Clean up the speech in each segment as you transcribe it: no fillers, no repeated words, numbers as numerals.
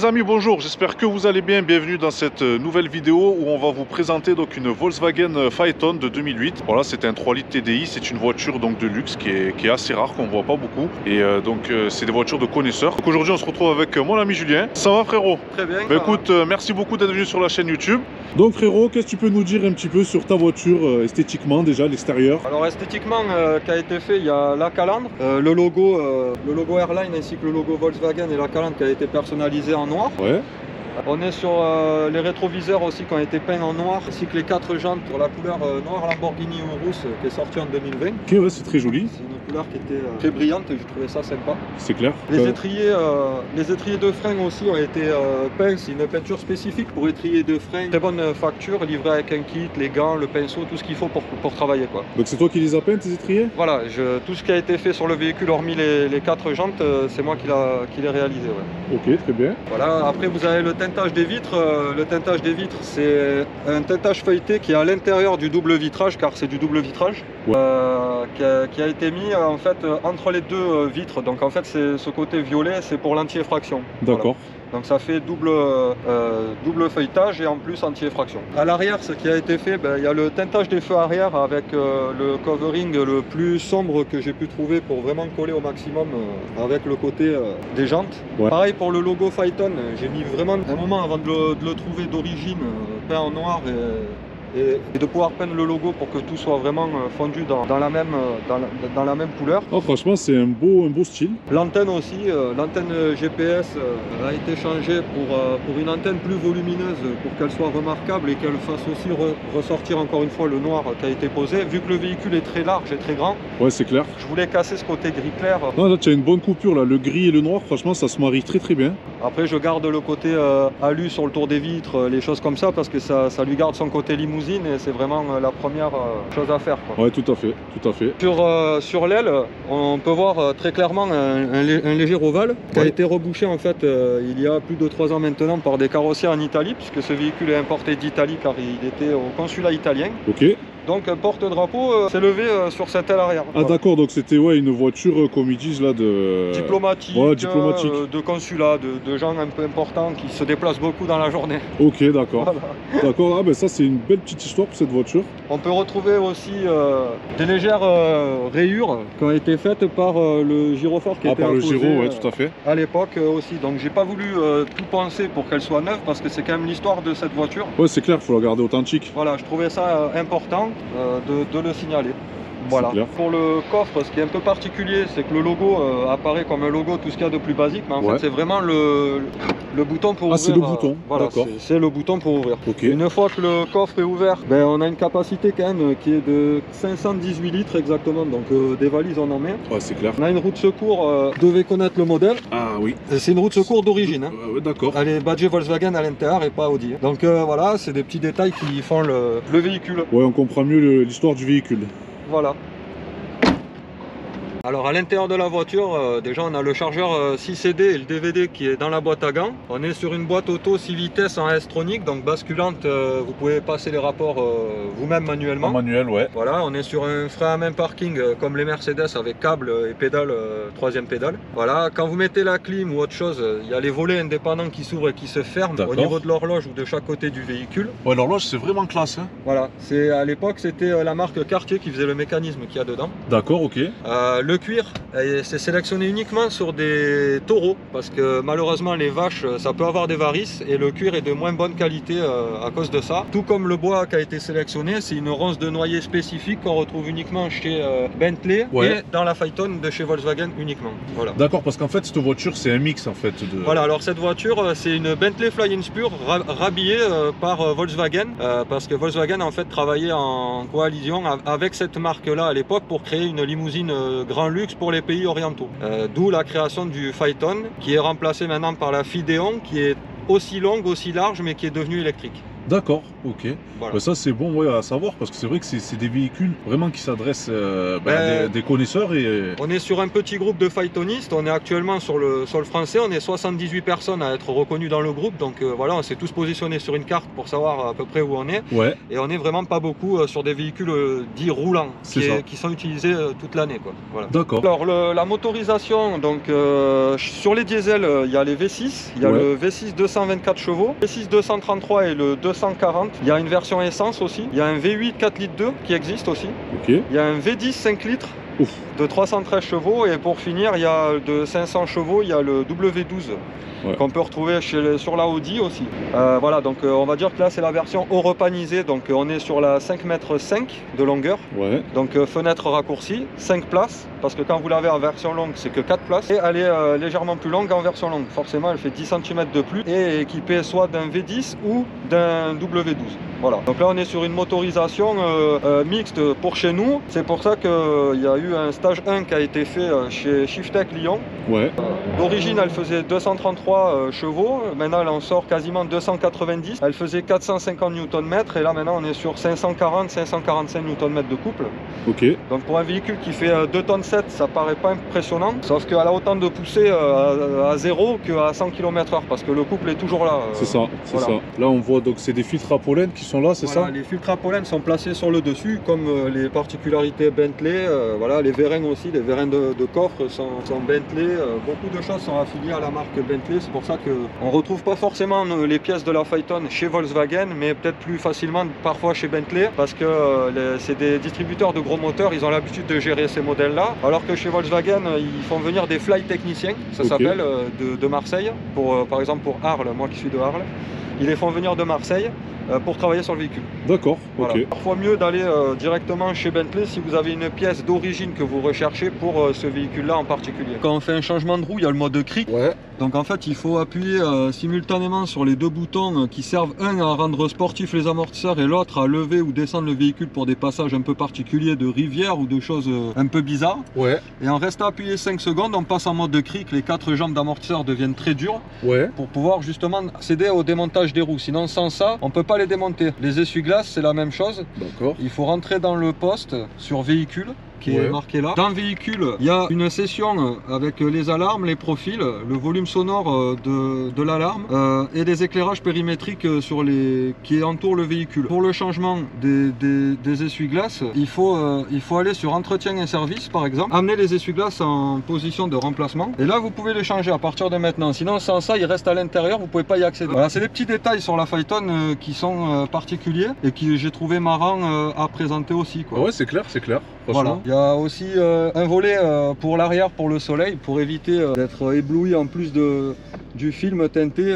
les amis, bonjour, j'espère que vous allez bien. Bienvenue dans cette nouvelle vidéo où on va vous présenter donc une Volkswagen Phaeton de 2008. Voilà, c'est un 3 litres TDI, c'est une voiture donc de luxe qui est assez rare, qu'on voit pas beaucoup. Et c'est des voitures de connaisseurs. Donc aujourd'hui on se retrouve avec mon ami Julien. Ça va frérot? Très bien. Bah, écoute, merci beaucoup d'être venu sur la chaîne YouTube. Donc frérot, qu'est-ce que tu peux nous dire un petit peu sur ta voiture esthétiquement déjà, l'extérieur? Alors esthétiquement, qui a été fait, il y a la calandre, le logo Airline ainsi que le logo Volkswagen et la calandre qui a été personnalisé en noir. Ouais. On est sur les rétroviseurs aussi qui ont été peints en noir, ainsi que les 4 jantes pour la couleur noire Lamborghini Urus qui est sortie en 2020. Ok, ouais, c'est très joli. C'est une couleur qui était très brillante et je trouvais ça sympa. C'est clair. Les étriers de frein aussi ont été peints, c'est une peinture spécifique pour étrier de frein. Très bonne facture, livrée avec un kit, les gants, le pinceau, tout ce qu'il faut pour travailler, quoi. Donc c'est toi qui les as peints, tes étriers? Voilà, tout ce qui a été fait sur le véhicule, hormis les 4 jantes, c'est moi qui l'ai réalisé. Ouais. Ok, très bien. Voilà, après vous avez le teintage des vitres. Le teintage des vitres, c'est un teintage feuilleté qui est à l'intérieur du double vitrage, car c'est du double vitrage, ouais. Qui a été mis en fait entre les deux vitres. Donc en fait, c'est ce côté violet, c'est pour l'anti-effraction. D'accord. Voilà. Donc ça fait double feuilletage et en plus anti-effraction. À l'arrière, ce qui a été fait, il y a le teintage des feux arrière avec le covering le plus sombre que j'ai pu trouver pour vraiment coller au maximum avec le côté des jantes. Ouais. Pareil pour le logo Phaeton, j'ai mis vraiment un moment avant de le trouver d'origine, peint en noir et de pouvoir peindre le logo pour que tout soit vraiment fondu dans la même couleur. Oh, franchement, c'est un beau style. L'antenne aussi, l'antenne GPS a été changée pour une antenne plus volumineuse, pour qu'elle soit remarquable et qu'elle fasse aussi ressortir encore une fois le noir qui a été posé. Vu que le véhicule est très large et très grand, ouais, c'est clair. Je voulais casser ce côté gris clair. Non, là, tu as une bonne coupure, là. Le gris et le noir, franchement, ça se marie très bien. Après, je garde le côté alu sur le tour des vitres, les choses comme ça, parce que ça lui garde son côté limousine et c'est vraiment la première chose à faire, quoi. Ouais, tout à fait. Sur l'aile, on peut voir très clairement un léger ovale qui a été rebouché en fait il y a plus de 3 ans maintenant par des carrossiers en Italie, puisque ce véhicule est importé d'Italie car il était au consulat italien. Ok. Donc porte-drapeau s'est levé sur cette aile arrière. Ah d'accord, donc c'était une voiture comme ils disent là de... Diplomatique, ouais, diplomatique. De consulat, de gens un peu importants qui se déplacent beaucoup dans la journée. Ok, d'accord. Voilà. D'accord, ah, ben ça c'est une belle petite histoire pour cette voiture. On peut retrouver aussi des légères rayures qui ont été faites par le gyrophare qui était par le imposé, gyro, ouais, tout à fait. À l'époque aussi. Donc j'ai pas voulu tout penser pour qu'elle soit neuve parce que c'est quand même l'histoire de cette voiture. Ouais, c'est clair, il faut la garder authentique. Voilà, je trouvais ça important de le signaler. Voilà. Pour le coffre, ce qui est un peu particulier, c'est que le logo apparaît comme un logo tout ce qu'il y a de plus basique, mais en fait c'est vraiment le bouton pour ouvrir. Ah, c'est le bouton, voilà, d'accord. C'est le bouton pour ouvrir. Okay. Une fois que le coffre est ouvert, on a une capacité quand même qui est de 518 litres exactement, donc des valises on en met. Ouais, c'est clair. On a une roue de secours, devez connaître le modèle. Ah oui. C'est une roue de secours d'origine. Ouais, d'accord. Elle est badgée Volkswagen à l'intérieur et pas Audi. Donc voilà, c'est des petits détails qui font le véhicule. Ouais, on comprend mieux l'histoire du véhicule. Voilà. Alors à l'intérieur de la voiture, déjà on a le chargeur 6 CD et le DVD qui est dans la boîte à gants. On est sur une boîte auto 6 vitesses en S-tronique, donc basculante, vous pouvez passer les rapports vous-même manuellement. En manuel, ouais. Voilà, on est sur un frein à main parking comme les Mercedes avec câble et pédale, 3e pédale. Voilà, quand vous mettez la clim ou autre chose, il y a les volets indépendants qui s'ouvrent et qui se ferment au niveau de l'horloge ou de chaque côté du véhicule. Ouais, l'horloge c'est vraiment classe. Hein. Voilà, à l'époque c'était la marque Cartier qui faisait le mécanisme qu'il y a dedans. D'accord, ok. Le cuir, c'est sélectionné uniquement sur des taureaux parce que malheureusement les vaches ça peut avoir des varices et le cuir est de moins bonne qualité à cause de ça. Tout comme le bois qui a été sélectionné, c'est une ronce de noyer spécifique qu'on retrouve uniquement chez Bentley et dans la Phaeton de chez Volkswagen uniquement. Voilà. D'accord, parce qu'en fait cette voiture c'est un mix en fait. Voilà, alors cette voiture c'est une Bentley Flying Spur rhabillée par Volkswagen parce que Volkswagen en fait travaillait en coalition avec cette marque là à l'époque pour créer une limousine grand luxe pour les pays orientaux. D'où la création du Phaeton qui est remplacé maintenant par la Fideon qui est aussi longue, aussi large mais qui est devenue électrique. D'accord, ok. Voilà. Bah, ça c'est bon ouais, à savoir parce que c'est vrai que c'est des véhicules vraiment qui s'adressent à des connaisseurs et... On est sur un petit groupe de phaétonistes, on est actuellement sur le sol français, on est 78 personnes à être reconnues dans le groupe, donc voilà, on s'est tous positionnés sur une carte pour savoir à peu près où on est. Ouais. Et on n'est vraiment pas beaucoup sur des véhicules dits roulants, qui sont utilisés toute l'année. Voilà. D'accord. Alors la motorisation, donc sur les diesels, il y a les V6, il y a le V6 224 chevaux, le V6 233 et le 240. Il y a une version essence aussi, il y a un V8 4 litres 2 qui existe aussi. Ok. Il y a un V10 5 litres. Ouf. De 313 chevaux et pour finir il y a de 500 chevaux, il y a le W12 qu'on peut retrouver sur la Audi aussi. Voilà, donc on va dire que là c'est la version europanisée, donc on est sur la 5,5 m de longueur, donc fenêtre raccourcie, 5 places, parce que quand vous l'avez en version longue c'est que 4 places, et elle est légèrement plus longue en version longue, forcément elle fait 10 cm de plus, et équipée soit d'un V10 ou d'un W12. Voilà, donc là on est sur une motorisation mixte pour chez nous, c'est pour ça qu'il y a eu un stage 1 qui a été fait chez Shiftech Lyon. D'origine elle faisait 233 chevaux, maintenant elle en sort quasiment 290, elle faisait 450 Nm et là maintenant on est sur 540-545 Nm de couple. Ok. Donc pour un véhicule qui fait 2,7 tonnes, ça paraît pas impressionnant, sauf qu'elle a autant de poussée à 0 qu'à 100 km/h parce que le couple est toujours là. C'est ça, c'est ça. Là on voit donc c'est des filtres à pollen qui sont là, c'est ça? Les filtres à pollen sont placés sur le dessus comme les particularités Bentley, voilà, les vérins aussi, les vérins de coffre sont Bentley, beaucoup de choses sont affiliées à la marque Bentley, c'est pour ça qu'on ne retrouve pas forcément les pièces de la Phaeton chez Volkswagen, mais peut-être plus facilement parfois chez Bentley, parce que c'est des distributeurs de gros moteurs, ils ont l'habitude de gérer ces modèles-là, alors que chez Volkswagen, ils font venir des fly techniciens, ça s'appelle, de Marseille, par exemple pour Arles, moi qui suis de Arles, ils les font venir de Marseille pour travailler sur le véhicule. D'accord, voilà. ok. Parfois mieux d'aller directement chez Bentley si vous avez une pièce d'origine que vous recherchez pour ce véhicule-là en particulier. Quand on fait un changement de roue, il y a le mode cric. Donc en fait, il faut appuyer simultanément sur les deux boutons qui servent un à rendre sportif les amortisseurs et l'autre à lever ou descendre le véhicule pour des passages un peu particuliers de rivière ou de choses un peu bizarres. Et en restant appuyé 5 secondes, on passe en mode de cric, les 4 jambes d'amortisseur deviennent très dures pour pouvoir justement accéder au démontage des roues. Sinon sans ça, on ne peut pas les démonter. Les essuie-glaces, c'est la même chose. Il faut rentrer dans le poste sur véhicule qui est marqué là. Dans le véhicule, il y a une session avec les alarmes, les profils, le volume sonore de l'alarme et des éclairages périmétriques qui entourent le véhicule. Pour le changement des essuie-glaces, il faut aller sur entretien et service par exemple, amener les essuie-glaces en position de remplacement et là vous pouvez les changer à partir de maintenant. Sinon sans ça, ils restent à l'intérieur, vous ne pouvez pas y accéder. Voilà, c'est des petits détails sur la Phaeton qui sont particuliers et que j'ai trouvé marrant à présenter aussi. Ouais, c'est clair, c'est clair. Voilà. Il y a aussi un volet pour l'arrière pour le soleil, pour éviter d'être ébloui en plus du film teinté.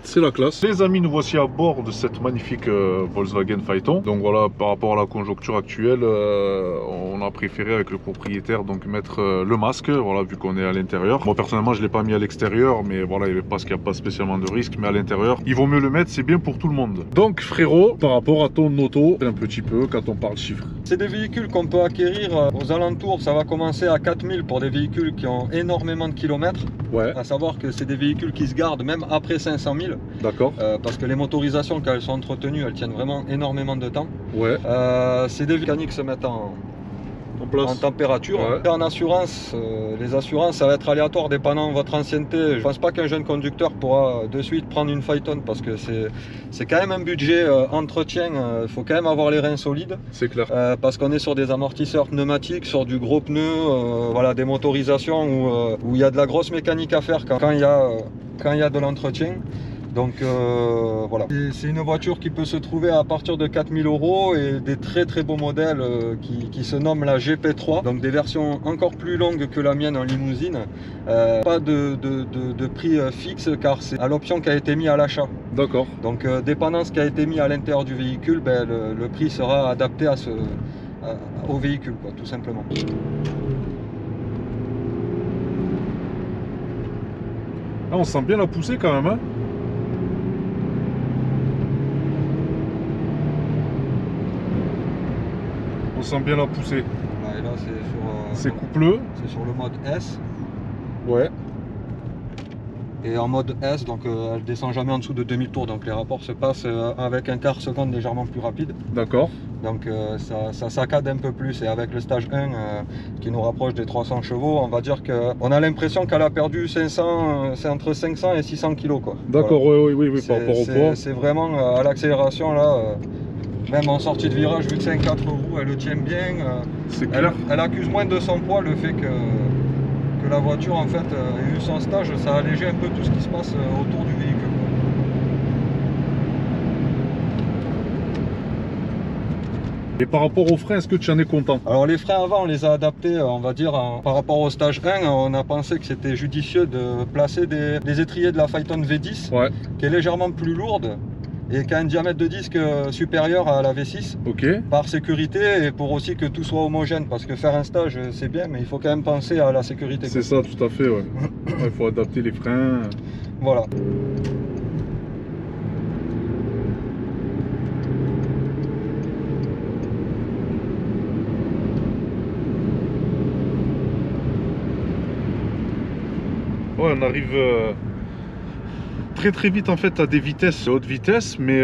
C'est la classe. Les amis, nous voici à bord de cette magnifique Volkswagen Phaeton. Donc voilà, par rapport à la conjoncture actuelle, on a préféré avec le propriétaire donc mettre le masque, voilà, vu qu'on est à l'intérieur. Moi personnellement, je ne l'ai pas mis à l'extérieur, mais voilà, parce qu'il n'y a pas spécialement de risque, mais à l'intérieur, il vaut mieux le mettre, c'est bien pour tout le monde. Donc frérot, par rapport à ton auto, un petit peu quand on parle chiffres. C'est des véhicules qu'on peut acquérir aux alentours, ça va commencer à 4000 pour des véhicules qui ont énormément de kilomètres. À savoir que c'est des véhicules qui se gardent même après 500 000. D'accord. Parce que les motorisations, quand elles sont entretenues, elles tiennent vraiment énormément de temps. C'est des mécaniques qui se mettent en température. En assurance, les assurances, ça va être aléatoire dépendant de votre ancienneté. Je pense pas qu'un jeune conducteur pourra de suite prendre une Phaeton parce que c'est quand même un budget entretien. Il faut quand même avoir les reins solides. C'est clair. Parce qu'on est sur des amortisseurs pneumatiques, sur du gros pneu, voilà, des motorisations où il y a de la grosse mécanique à faire quand il y a de l'entretien. Donc voilà, c'est une voiture qui peut se trouver à partir de 4000 € et des très beaux modèles qui se nomment la GP3, donc des versions encore plus longues que la mienne en limousine. Pas de prix fixe car c'est à l'option qui a été mis à l'achat. D'accord. Donc dépendant de ce qui a été mis à l'intérieur du véhicule, le prix sera adapté au véhicule, quoi, tout simplement. Ah, on sent bien la poussée quand même, hein. On sent bien la poussée. Voilà, et là c'est coupleux. C'est sur le mode S. et en mode S, donc elle descend jamais en dessous de 2000 tours, donc les rapports se passent avec un quart seconde légèrement plus rapide. D'accord. Donc ça saccade un peu plus, et avec le stage 1 qui nous rapproche des 300 chevaux, on va dire qu'on a l'impression qu'elle a perdu 500, c'est entre 500 et 600 kg quoi. D'accord, voilà. oui, par rapport au poids. C'est vraiment à l'accélération là, même en sortie de virage, vu que c'est un 4 roues, elle le tient bien. Elle accuse moins de son poids, le fait que la voiture en fait ait eu son stage, ça a allégé un peu tout ce qui se passe autour du véhicule. Et par rapport aux freins, est-ce que tu en es content? Alors les freins avant, on les a adaptés, on va dire, par rapport au stage 1, on a pensé que c'était judicieux de placer des étriers de la Phaeton V10, Ouais. qui est légèrement plus lourde et qui a un diamètre de disque supérieur à la V6, Ok. par sécurité et pour aussi que tout soit homogène, parce que faire un stage c'est bien, mais il faut quand même penser à la sécurité. C'est ça, tout à fait, ouais. Il faut adapter les freins. Voilà. Ouais, on arrive très vite en fait à des vitesses haute vitesse, mais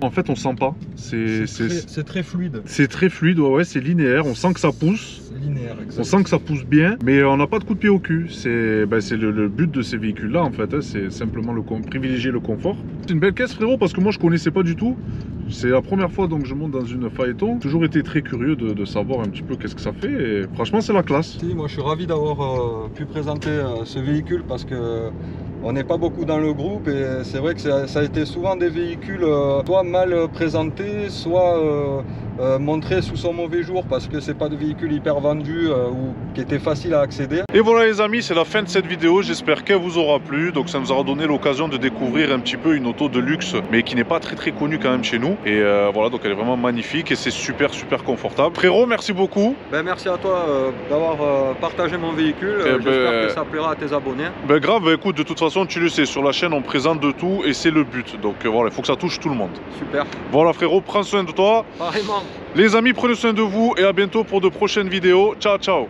en fait on sent pas. C'est très fluide. C'est très fluide, ouais, c'est linéaire, on sent que ça pousse. C'est linéaire, exactement. On sent que ça pousse bien, mais on n'a pas de coup de pied au cul. C'est le but de ces véhicules-là en fait, hein, c'est simplement privilégier le confort. C'est une belle caisse frérot, parce que moi je connaissais pas du tout. C'est la première fois donc je monte dans une Phaeton. J'ai toujours été très curieux de savoir un petit peu qu'est-ce que ça fait, et franchement c'est la classe. Si, moi je suis ravi d'avoir pu présenter ce véhicule, parce que on n'est pas beaucoup dans le groupe, et c'est vrai que ça a été souvent des véhicules soit mal présentés, soit montrés sous son mauvais jour, parce que c'est pas de véhicules hyper vendus ou qui étaient faciles à accéder. Et voilà les amis, c'est la fin de cette vidéo, j'espère qu'elle vous aura plu. Donc ça nous aura donné l'occasion de découvrir un petit peu une auto de luxe, mais qui n'est pas très connue quand même chez nous. Et voilà, donc elle est vraiment magnifique et c'est super confortable. Frérot, merci beaucoup. Ben, merci à toi d'avoir partagé mon véhicule, j'espère que ça plaira à tes abonnés. Ben grave, écoute, de toute façon tu le sais, sur la chaîne on présente de tout et c'est le but. Donc voilà, il faut que ça touche tout le monde. Super. Voilà frérot, prends soin de toi. Pareillement. Les amis, prenez soin de vous et à bientôt pour de prochaines vidéos. Ciao ciao.